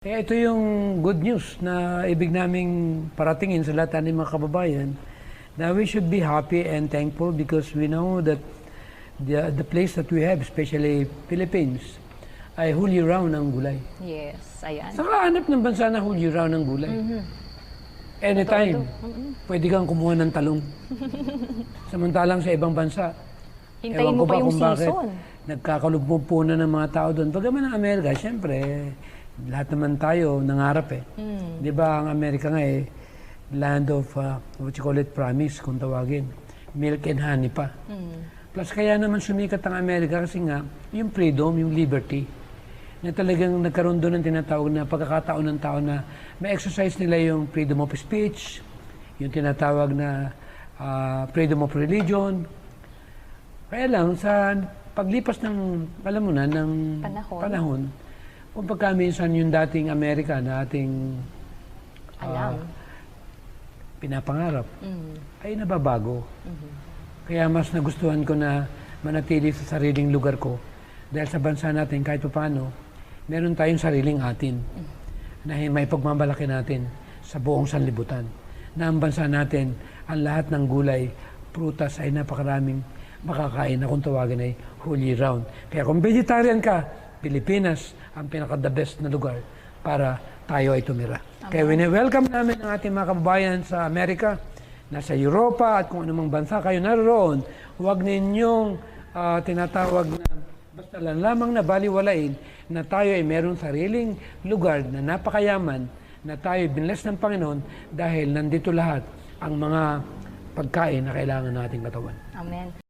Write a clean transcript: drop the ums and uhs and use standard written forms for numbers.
Ito yung good news na ibig naming paratingin sa lahat ng mga kababayan na we should be happy and thankful because we know that the place that we have, especially Philippines, ay whole year round ang gulay. Yes, ayan. Saka hanap ng bansa na whole year round ang gulay. Anytime, pwede kang kumuha ng talong. Samantalang sa ibang bansa, Hintayin mo pa yung season. Nagkakalubog po na ng mga tao doon. Pagkaman ng Amerika, siyempre, lahat naman tayo nangarap eh. Di ba ang Amerika nga eh, land of, what you call it, promise, kung tawagin. Milk and honey pa. Plus kaya naman sumikat ang Amerika kasi nga, yung freedom, yung liberty, na talagang nagkaroon doon ng tinatawag na pagkakataon ng tao na ma-exercise nila yung freedom of speech, yung tinatawag na freedom of religion. Kaya lang, sa paglipas ng, alam mo na, ng panahon kung pagka minsan yung dating Amerika na ating pinapangarap, ay nababago. Kaya mas nagustuhan ko na manatili sa sariling lugar ko dahil sa bansa natin kahit paano, meron tayong sariling atin na may pagmamalaki natin sa buong sanlibutan. Na ang bansa natin, ang lahat ng gulay, prutas ay napakaraming makakain na kung tawagin ay whole year round. Kaya kung vegetarian ka, Pilipinas ang pinaka-the best na lugar para tayo ay tumira. Kaya welcome namin ang ating mga kababayan sa Amerika, nasa Europa at kung anumang bansa kayo naroon. Huwag ninyong tinatawag na basta lang lamang na baliwalain na tayo ay merong sariling lugar na napakayaman, na tayo ay binless ng Panginoon dahil nandito lahat ang mga pagkain na kailangan nating katawan. Amen.